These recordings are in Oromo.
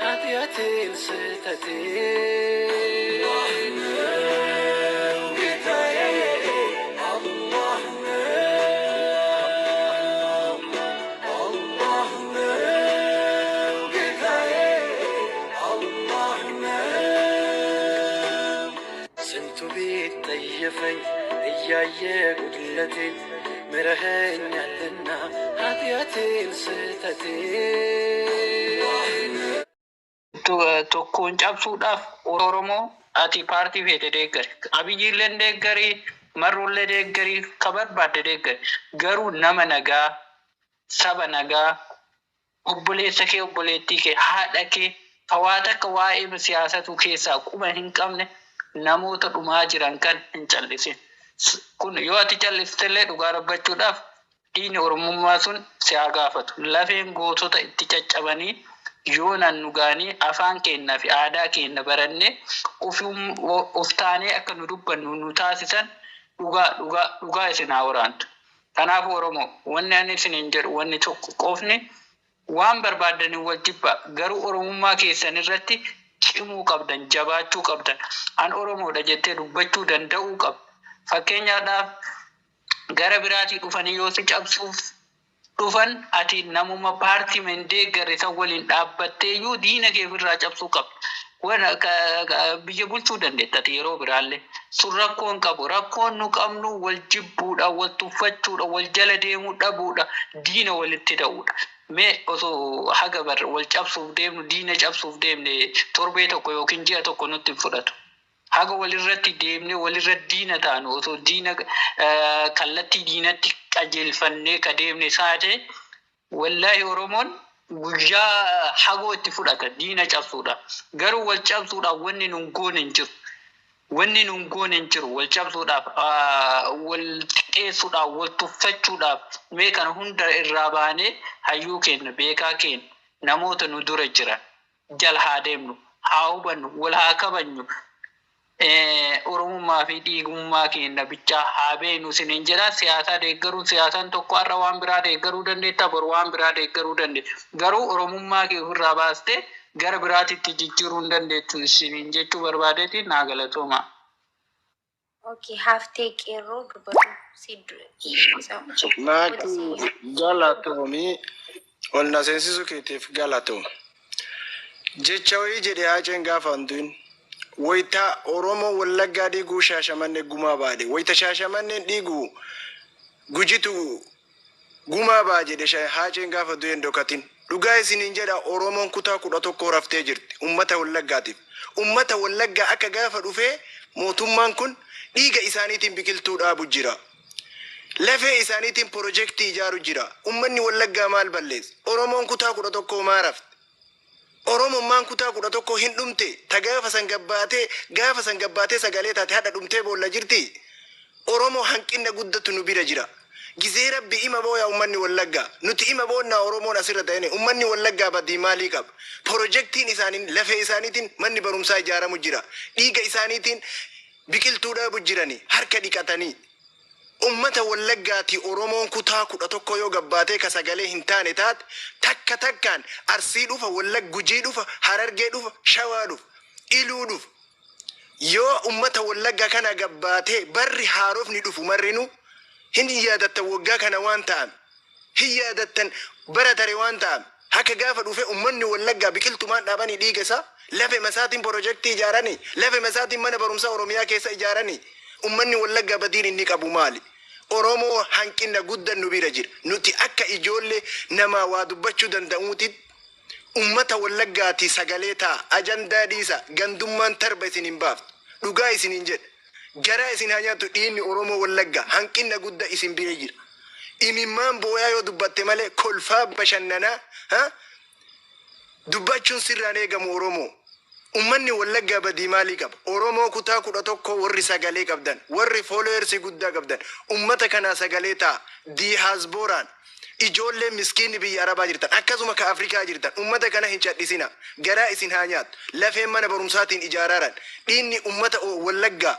هديتي لستتي سنت بيت طيفي إياي قدلتي مرهين لنا هديتي لستتي tokkoon cabsuudhaaf Oromoo ati paartii feete deeggari. Abiyyiillee deeggari, Marrullee deeggari, ka barbaadde deeggari. Garuu nama nagaa, saba nagaa, obboleessa kee obboleettii kee haadha kee hawaasa akka waa'ee siyaasatu keessaa quba hin qabne namoota dhumaa jiran kan hin callisin. Kun yoo ati calliftellee dhugaa dubbachuudhaaf dhiigni Oromummaa sun si haa gaafatu. Lafeen gootota itti caccabanii yoo nannugaanii afaan keenya fi aadaa keenya baranne of taanee akka nu dubbannu nu taasisan dhugaa isin haa waraantu. Kanaaf Oromoo wanni ani isiniin jedhu wanni tokko qofni waan barbaadanii wal jibba garuu Oromummaa keessan irratti cimuu qabdan jabaachuu qabdan an Oromoodha jettee dubbachuu danda'uu qabda. Fakkeenyaadhaaf gara biraatii dhufanii yoo si cabsuuf dhufan ati namuma paartii mendee garisa waliin dhaabbatteeyyuu diina kee ofirraa cabsuu qabda. Biyya bulchuu dandeettati yeroo biraallee sun rakkoon qabu rakkoon nu qabnu wal jibbuudha wal tuffachuudha wal jala deemuu dhabuudha diina walitti ta'uudha. Mee osoo haga bar wal cabsuuf deemnu diina cabsuuf deemne torbee tokko yookiin ji'a tokko nutti fudhatu. Haga walirratti deemne walirratti diina taanu osoo diina kallattii diinatti qajeelfannee ka deemne saate wallahi Oromoon guyyaa hagoo itti fudhata diina cabsuudha. Garuu wal cabsuudhaaf wanni nun goone hin jiru. Wanni nun goone hin jiru wal cabsuudhaaf wal xiqqeessuudhaaf wal tuffachuudhaaf mee kana hunda irraa baanee hayyuu keenya beekaa keenya namoota nu dura jiran jala haa deemnu haa hubannu wal haa kabajnu. Oromummaa fi dhiigummaa keenya bichaa haa beeknu isiniin jedha. Siyaasaa deeggaruun siyaasaan tokko har'a waan biraa deeggaruu dandeetta boru waan biraa deeggaruu dandeetta. Garuu Oromummaa kee ofirraa baastee gara biraatitti jijjiiruu hin dandeettu isiniin jechuu barbaadeeti naa galatooma. Okay, haftee qeerroo dubbatu Naaki galatoomii ol na seensisu keetiif galatooma. Jecha wayii jedhee haaceen gaafa hantuun wayita Oromoo Wallaggaa dhiiguu Shaashamannee gumaa baade wayita Shaashamanneen dhiiguu Gujitu gumaa baa jedhe haaceen gaafa du'een dhokatin dhugaa isiniin jedha Oromoon kutaa 11 raftee jirti ummata Wallaggaatiif. Ummata Wallaggaa akka gaafa dhufee mootummaan kun dhiiga isaaniitiin biqiltuu dhaabu jira. Lafee isaaniitiin pirojektii ijaaru jira. Ummanni Wallaggaa maal balleessa? Oromoon kutaa 11 maa rafte? Oromummaan kutaa 11 hin dhumte ta gaafa san gabbaatee sagalee taate hadha dhumtee boolla jirti. Oromoo hanqina guddatu nu bira jira. Gizee rabbi ima booya ummanni Wallaggaa nuti ima boonna Oromoon asirra ta'ene ummanni Wallaggaa badii maalii qaba? Pirojektiin isaaniin lafee isaaniitiin manni barumsaa ijaaramu jira. Dhiiga isaaniitiin biqiltuu dhaabu jirani harka dhiqatanii. Ummata Wallaggaati Oromoon kutaa 11 yoo gabbaatee ka sagalee hin taane taate takka takkaan Arsii dhufa Gujii dhufa Harargee dhufa Shawaa dhufa Iluu dhufa. Yoo ummata Wallaggaa kana gabbaatee barri haarofni dhufu marrinu hin yaadattan waggaa kana waan ta'an hin yaadattan bara tare waan ta'an haka gaafa dhufe ummanni Wallaggaa biqiltumaan dhaabanii dhiiga isaa lafe masaatiin pirojektii ijaaranii lafe masaatiin mana barumsaa Oromiyaa keessa ijaaranii ummanni Wallaggaa badiin inni qabu maali? Oromoo hanqina guddaa nu bira jira. Nuti akka ijoollee nama waa dubbachuu danda'uuti ummata Wallaggaati sagalee ta'a ajandaa dhiisa gandummaan tarba isin hin baaftu. Dhugaa isin hin jedha. Garaa isin haa nyaattu dhiinni Oromoo Wallaggaa hanqina guddaa isin bira jira. Imimmaan booyaa yoo dubbatte malee kolfaa bashannanaa dubbachuun sirraan eegamu Oromoo. Ummanni Wallaggaa badii maalii qaba? Oromoo kutaa 11 warri sagalee qabdan, warri followers guddaa qabdan, ummata kana sagalee ta'a. Diasporaan ijoollee miskiinni biyya Arabaa jirtan, akkasuma ka Afrikaa jirtan, ummata kana hin cadhisina. Garaa isin haa nyaattu. Lafeen mana barumsaatiin ijaaraaran. Dhiinni ummata Wallaggaa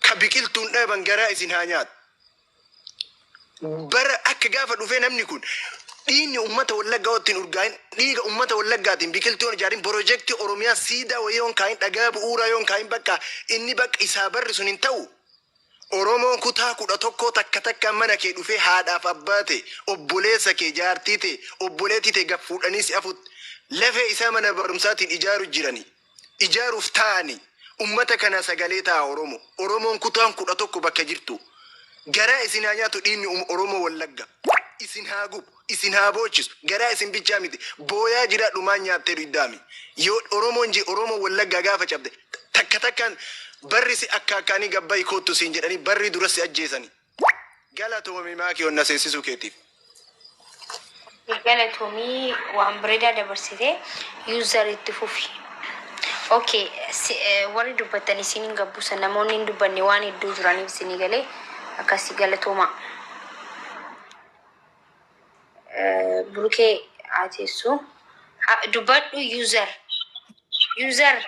ka biqiltuun dhaaban garaa isin haa nyaattu. Bara akka gaafa dhufee namni kun Dhiinni uummata wallaggaa ittiin urgaa'in dhiiga uummata wallaggaatiin biqiltuun ijaarin piroojeektii Oromiyaa siidaa wayii yoon kaa'in dhagaa bu'uuraa yoon kaa'in bakka inni bakka isaa barri sun hin ta'u. Oromoon kutaa 11 takka takka mana kee dhufee haadhaaf abbaate obboleessa kee jaartii ta'e obboleettii ta'e gaffuudhanii si afut lafee isaa mana barumsaatiin ijaaru jirani. Ijaaruuf taa'ani uummata kana sagalee ta'a Oromoo. Oromoon kutaan 11 bakka jirtu. Garaa isin haa nyaatu dhiinni Oromoo wallagga. Isin haa gubu, isin haa boochisu. Garaa isin bichaa miti. Booyaa jira dhumaan nyaattee diddaami. Yoo Oromoon Oromoo wallaggaa gaafa cabde takka takkaan barri si akka akkaanii gabbaa'ii koottu siin jedhanii barri dura si ajjeesanii. Galatoomii maakii onna seensisuu keetiif. Galatoomii waan bareedaa dabarsitee yuuzar itti fufi. Okay, warri dubbatanii isiniin gabbuusan namoonni hin dubbanne waan hedduu jiraniif isinii galee akkasii galatooma. Burukee aateessu dubbadhu yuuzar. Yuuzar.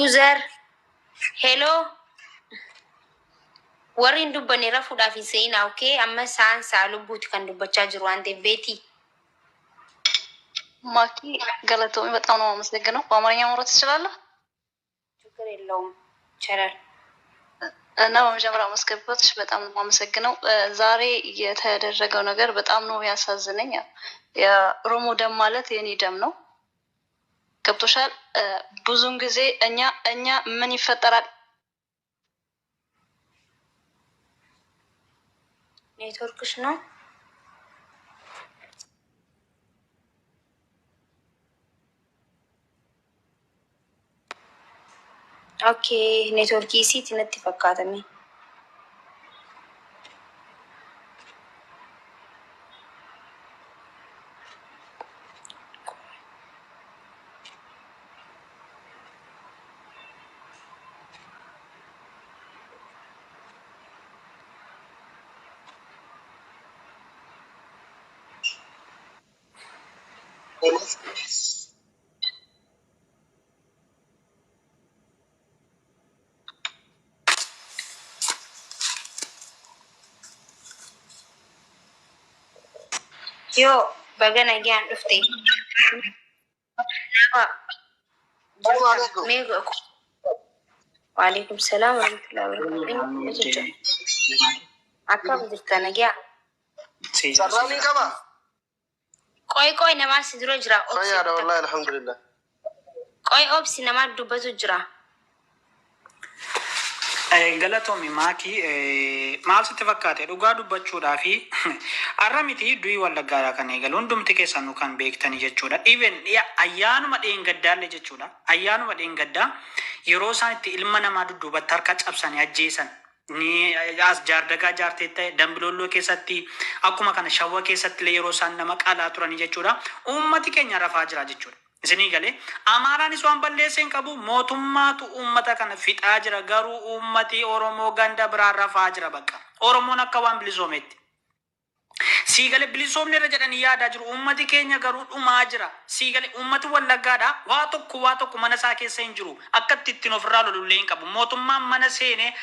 User, hello. Warri hin dubbanne rafuudhaaf hin seenaa, okay? Amma saa lubbuuti kan dubbachaa jiru waan ta'eef beeti. ማኪ ገለቶሚ በጣም ነው የማመሰግነው። በአማርኛ ማውራት ትችላለህ? ችግር የለውም ይቻላል። እና በመጀመሪያ ማስገባትሽ በጣም ነው የማመሰግነው። ዛሬ የተደረገው ነገር በጣም ነው ያሳዝነኝ። የኦሮሞ ደም ማለት የኔ ደም ነው። ገብቶሻል? ብዙን ጊዜ እኛ ምን ይፈጠራል? ኔትወርክሽ ነው? ኦኬ ኔትወርክ ሲት ነት ይፈካተሚ Yo, bagana gian dufte. Waalaikum salam warahmatullahi wabarakatuh. Akkam jirta nagaa? Sarraan qaba. Qoy nama sidiro jira. Fayyaadha wallahi alhamdulillah. Qoy obsi nama dubbatu jira. Galatoomii maakii maal sitti fakkaate dhugaa dubbachuudhaa fi har'a miti du'i wallaggaadhaa kan eegalu hundumti keessanuu kan beektanii jechuudha. Even ayyaanuma dheengaddaallee jechuudha. Ayyaanuma dheengaddaa yeroo isaan itti ilma namaa dudduubatti harka cabsanii ajjeesan ni as jaardagaa jaartee ta'e dambilolloo keessatti akkuma kana shawwa keessatti illee yeroo isaan nama qalaa turanii jechuudha. Uummati keenya rafaa jira jechuudha. Isinii galee Amaaraanis waan balleesseen qabu mootummaatu uummata kana fixaa jira garuu uummati Oromoo ganda biraa rafaa jira bakka. Oromoon akka waan bilisoometti. Siigalee bilisoomni irra jedhanii yaadaa jiru uummati keenya garuu dhumaa jira. Siigalee uummati wallaggaadhaa waa tokko mana isaa keessa hin jiru. Akkatti ittiin ofirraa lolullee hin qabu. Mootummaan mana seenee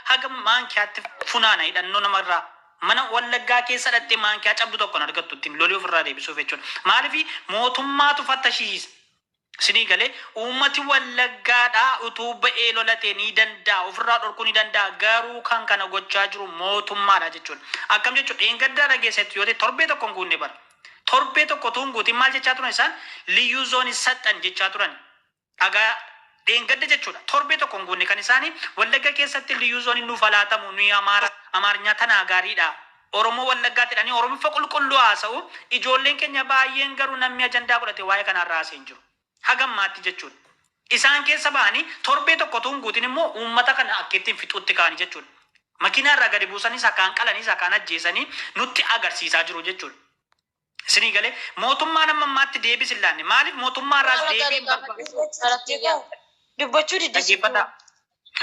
haga maankiyaatti funaana hidhannoo namarraa. Mana wallaggaa keessa dhattee maankiyaa cabdu tokkoon argattu ittiin lolii ofirraa deebisuuf jechuudha. Maaliif mootummaatu fattashiisa. Isinii galee uummati wallaggaadhaa utuu ba'ee lolatee ni danda'a ofirraa dhorkuu ni danda'a garuu kan kana gochaa jiru mootummaadha jechuudha. Akkam jechuudha dheengaddaa dhageessetti yoo ta'e torbee tokkoon guunne bara. Torbee tokko tuun guutiin maal jechaa turan isaan liyyuu zoonii saxxan jechaa turan. Dhagaa dheengadda jechuudha. Torbee tokkoon guunne kan isaanii wallagga keessatti liyyuu zoonii nuuf alaatamu nuyi Amaarnyaa tanaa gaariidha. Oromoo wallaggaatti dhanii Oromiffa qulqulluu haasa'u ijoolleen keenya baay'een garuu namni ajandaa godhate waa'ee kanarraa haasa'e hin jiru. Hagammaatti jechuudha. Isaan keessa ba'anii torbee tokko tuun guutiin immoo uummata kana akka ittiin fixuutti ka'anii jechuudha. Makiinaarraa gadi buusanii sakaan qalanii sakaan ajjeesanii nutti agarsiisaa jiru jechuudha. Isinii galee mootummaan amma ammaatti deebis hin laanne maaliif mootummaarraas deebiin barbaadu? dubbachuu diddiisiifata.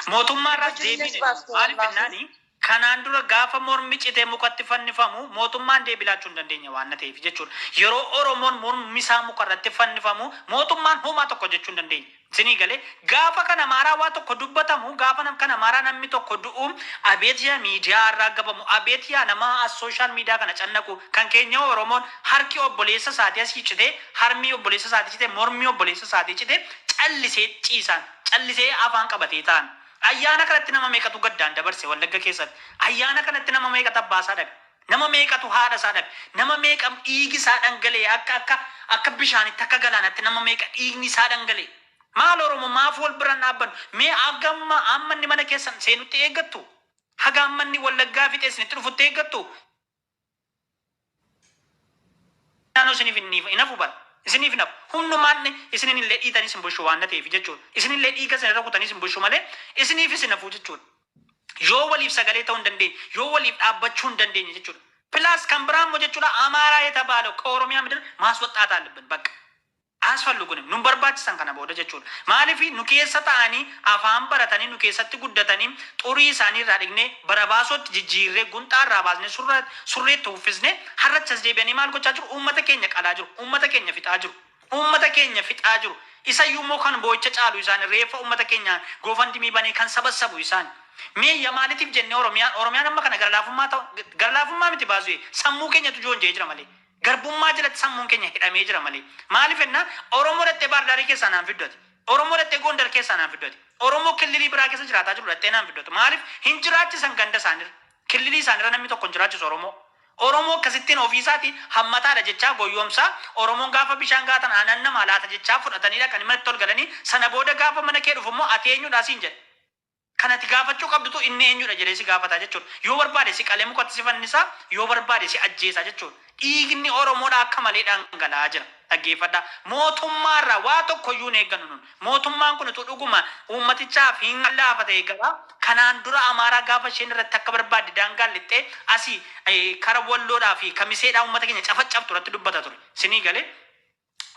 Mootummaarraas deebiin maaliif jennaani kanaan dura gaafa mormi citee mukatti fannifamu mootummaan deebilaachuu hin dandeenye waan na ta'eef jechuudha. Yeroo Oromoon mormi isaa mukarratti fannifamu mootummaan homaa tokko jechuu hin dandeenye. Isinii galee gaafa kana maaraa waa tokko dubbatamu gaafa kana maaraa namni tokko du'u abeetiyaa miidiyaa irraa gabamu abeetiyaa nama sooshaal miidiyaa kana cannaqu kan keenya Oromoon harki obboleessa isaatii asii citee harmi obboleessa isaatii citee mormi obboleessa isaatii citee callisee ciisan callisee afaan qabatee ta'an. Ayyaana kanatti nama meeqatu gaddaan dabarse Wallagga keessatti. Ayyaana kanatti nama meeqatu abbaasaa dhabe. Nama meeqatu haadha isaa dhabe. Nama meeqa dhiigi isaa dhangalee akka bishaanitti akka galaanatti nama meeqa dhiigni isaa dhangalee. Maal Oromoo maaf wal biraan dhaabbannu? Mee amma inni mana keessan seenutti eeggattu? Haga amma inni Wallaggaa fixee isinitti dhufutti eeggattu? Naannoo isiniif hin hafu bara. Isiniif nafu humnumaan isinin illee dhiitanii isin bulchuu waan ta'eef jechuudha. Isin illee dhiiga isin irra kutanii isin bulchuu malee isiniif isin nafu jechuudha. Yoo waliif sagalee ta'uu hin dandeenye, yoo waliif dhaabbachuu hin dandeenye jechuudha. Pilaas kan biraan immoo jechuudha Amaaraa የተባለው ከኦሮሚያ ምድር ማስወጣት አለብን በቃ አያስፈልጉንም ኑን barbaachisan kana booda jechuudha. Maaliif nu keessa ta'anii afaan baratanii nu keessatti guddatanii xurii isaanii irraa dhignee bara baasootti jijjiirree gunxaa irraa baasnee surreetti uffisnee har'achas deebi'anii maal gochaa jiru? Uummata keenya qalaa jiru, uummata keenya fixaa jiru, uummata keenya fixaa jiru. Isa immoo kan boo'icha caalu isaan reeffa uummata keenyaan goofandimii banee kan sabasabu isaan. Mee maaliitiif jennee Oromiyaan amma kana garlaafummaa miti baasuu sammuu keenyatu joonjee jira malee. Garbummaa jalatti sammuun keenya hidhamee jira malee. Maaliif ennaa Oromoo dhattee Baardaarii keessaa naan fiddoti. Oromoo dhattee Gondar keessaa naan fiddoti. Oromoo killilii biraa keessa jiraataa jiru dhattee naan fiddoti. Maaliif hin jiraachisan ganda isaanirra. Killilii isaanirra namni tokko hin jiraachisu Oromoo. Oromoo akkasittiin ofiisaatii hammataadha jechaa goyyoomsaa Oromoon gaafa bishaan gaatan aannan namaa laata jechaa fudhatanii dhaqanii manatti ol galanii sana booda gaafa mana kee dhufu immoo ati eenyudha siin jedhe. Kanatti gaafachuu qabdutu inni eenyudha jedhee si gaafataa jechuudha. Yoo barbaade si qalee mukatti si fannisaa yoo barbaade si ajjeesaa jechuudha. Dhiigni Oromoodha akka malee dhangala'aa jira. Dhaggeeffadhaa. Mootummaarraa waa tokkoyyuu hin eeggannu nun. Mootummaan kun utuu dhuguma uummatichaaf hin laafate eegala. Kanaan dura Amaaraa gaafa isheen irratti akka barbaadde daangaan lixxee asii kara Walloodhaa fi Kamiseedhaa uummata keenya cafacaftu irratti dubbata ture. Sinii galee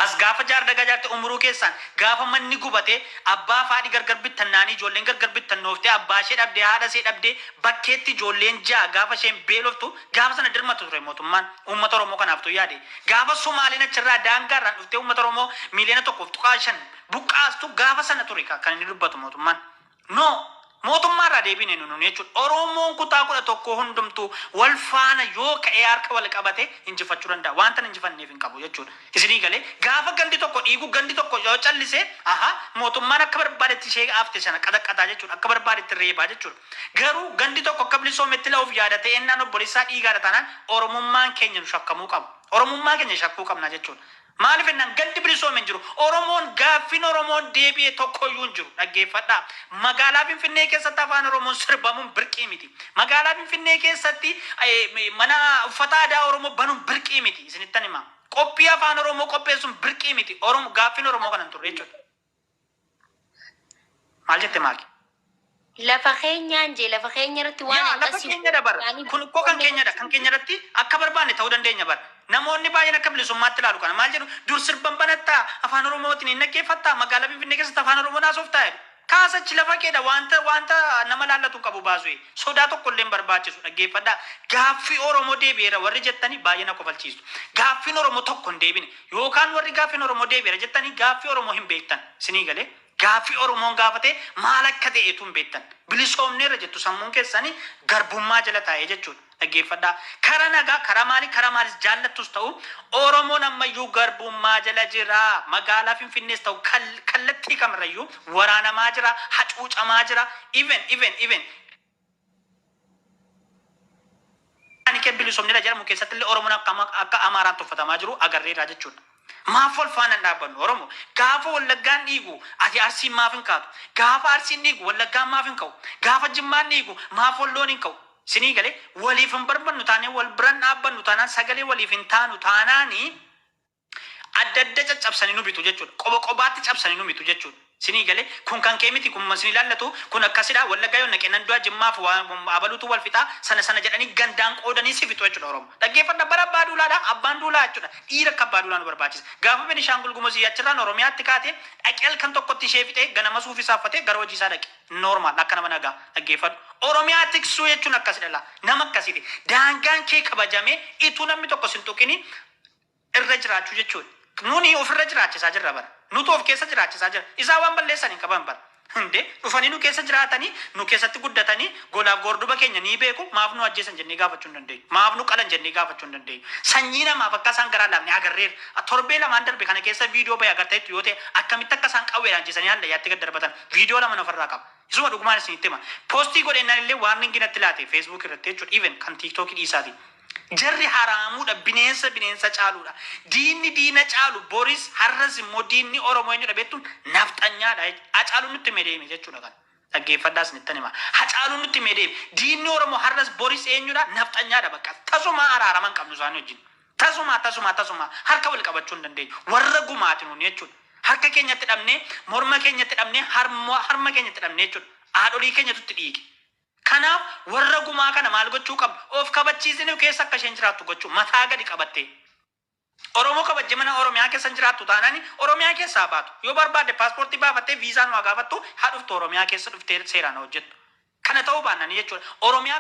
as gaafa jaardagaa jaartii umruu keessaan gaafa manni gubatee abbaa faadhi gargar bittannaanii ijoolleen gargar bittannooftee abbaa ishee dhabdee haadha ishee dhabdee bakkeetti ijoolleen ja'a gaafa isheen beeloftu gaafa sana dirmatu ture mootummaan uummata Oromoo kanaaf tu yaade gaafa Somaaliin achirraa daangaarraan dhuftee uummata Oromoo miliyoona 1.5 buqqaastu gaafa sana ture kan inni dubbatu mootummaan. No mootummaarraa deebine nuun jechuudha. Oromoon kutaa 11 hundumtuu wal faana yoo ka'ee harka wal qabate injifachuu danda'a. Wanta injifanneef hin qabu jechuudha. Isinii galee gaafa gandi tokko dhiigu gandi tokko yoo callisee mootummaan akka barbaadetti ishee afte sana qaxaqataa jechuudha. Akka barbaadetti reebaa jechuudha. Garuu gandi tokko akka bilisoometti la'uuf yaadatee ennaan obboleessaa dhiigaadha taanaan Oromummaan keenya nu shakkamuu qabu. Oromummaa keenya shakkuu qabna jechuudha. Maaliif ennaan gandi bilisoome hin jiru. Oromoon gaaffiin Oromoon deebi'ee tokkoyyuu hin jiru. Dhaggeeffadhaa. Magaalaa Finfinnee keessatti afaan Oromoon sirbamuun birqii miti. Magaalaa Finfinnee keessatti mana uffata aadaa Oromoo banuun birqii miti. Isinittan himaa. Qophii afaan Oromoo qopheessuun birqii miti. Gaaffiin Oromoo kana hin turre jechuudha. Maal jette maaki? Lafa keenyaan jee lafa keenya irratti waan lafa keenya dabara. Kun koo kan keenyadha. Kan keenya irratti akka barbaanne ta'uu dandeenya bara. Namoonni baay'een akka bilisummaatti ilaalu kana maal jedhu dur sirban banattaa afaan Oromootiin hin dhaggeeffattaa magaalaa Finfinnee keessatti afaan Oromoo naasoftaa jedhu. Kaasachi lafa keedha wanta nama laallatu qabu baasu sodaa tokko illee barbaachisu dhaggeeffadhaa. Gaaffii Oromoo deebi'eera warri jettanii baay'ee na kofalchiisu. Gaaffiin Oromoo tokko hin deebine yookaan warri gaaffiin Oromoo deebi'eera jettanii gaaffii Oromoo hin beektan sinii galee. Gaaffii Oromoon gaafate maal akka ta'etu hin beektan. Bilisoomneerra jettu sammuun keessanii garbummaa jala taa'ee jechuudha. Dhaggeeffadhaa. Kara nagaa karaa maalis jaallattus ta'u Oromoon ammayyuu garbummaa jala jira. Magaalaa Finfinnees ta'u kallattii kamirrayyuu waraanamaa jira, hacuucamaa jira. Even ani ke bilisoomneerra jedhamu keessatti illee Oromoon akka Amaaraan tuffatamaa jiru agarreera jechuudha. Maaf wal faana dhaabbannu Oromoo gaafa Wallaggaan dhiigu ati Arsiin maaf hin kaatu gaafa Arsiin dhiigu Wallaggaan maaf hin ka'u gaafa Jimmaan dhiigu maaf Walloon hin ka'u sinii galee waliif hin barbannu taanee wal biran dhaabbannu taanaan sagalee waliif hin taanu taanaanii adda adda caccabsanii nu bitu jechuudha qoba qobaatti cabsanii nu bitu jechuudha Sinii galee kun kan kee miti kun masni laallatu kun akkasidha wallaggaa yoo naqee nan du'a jimmaaf abaluutu wal fixaa sana jedhanii gandaan qoodanii si fixu jechuudha Oromoo. Dhaggeeffadha bara abbaa duulaadha abbaan duulaa jechuudha dhiira akka abbaa duulaa nu barbaachisa. Gaafa Beenishaangul Gumuzii achirraan Oromiyaatti kaatee dhaqeel kan tokkotti ishee fixee ganama suufi saaffatee gara hojii isaa dhaqe. Normaal akka nama nagaa dhaggeeffadhu. Oromiyaa tiksuu jechuun akkasidha nama akkasiti. Daangaan kee kabajamee ituu namni tokko sin tuqini irra jiraachuu jechuudha. Nuni ofirra jiraachisaa jirra bara. Nutu of keessa jiraachisaa jirra. Isaa waan balleessan hin qaban bara. Hinde dhufanii nu keessa jiraatanii nu keessatti guddatanii golaaf gorduba keenya ni beeku maaf nu ajjeesan jennee gaafachuu hin dandeenyu. Maaf nu qalan jennee gaafachuu hin dandeenyu. Sanyii namaaf akka isaan garaa laafne agarreera. Torbee lamaan darbe kana keessa viidiyoo bahe agarteetti yoo ta'e akkamitti akka isaan qawweedhaan ajjeesanii halla yaatti gad darbatan viidiyoo lama ofirraa qaba. Isuma dhugumaan isinitti hima. Poostii godhennaan illee waan ginatti laate Facebook irratti jechuudha. Even kan TikTok dhiisaati. Jarri haramuudha bineensa caaluudha. Diinni diina caalu Boris har'as immoo diinni Oromoo eenyudha beektuun nafxanyaadha. Hacaaluun nutti meedeeme jechuudha kan. Dhaggeeffadhaas nitti hima. Hacaaluun nutti meedeeme. Diinni Oromoo har'as Boris eenyudha nafxanyaadha bakka. Tasuma araaraman qabnu isaanii wajjin. Tasuma harka wal qabachuu hin dandeenyu. Warra gumaatin hun jechuudha. Harka keenyatti dhabnee morma keenyatti dhabnee harma keenyatti dhabnee jechuudha. Haadholii keenyatti dhiigi. Kanaaf warra gumaa kana maal gochuu qabdu of kabachiisanii keessa akka isheen jiraattu gochuu mataa gadi qabattee Oromoo kabajje mana Oromiyaa keessa jiraattu taanani Oromiyaa keessaa baatu yoo barbaadde paaspoortii baafattee viizaan waa gaafattu haa dhuftu Oromiyaa keessa dhuftee seeraan hojjettu kana ta'uu baannani jechuudha Oromiyaa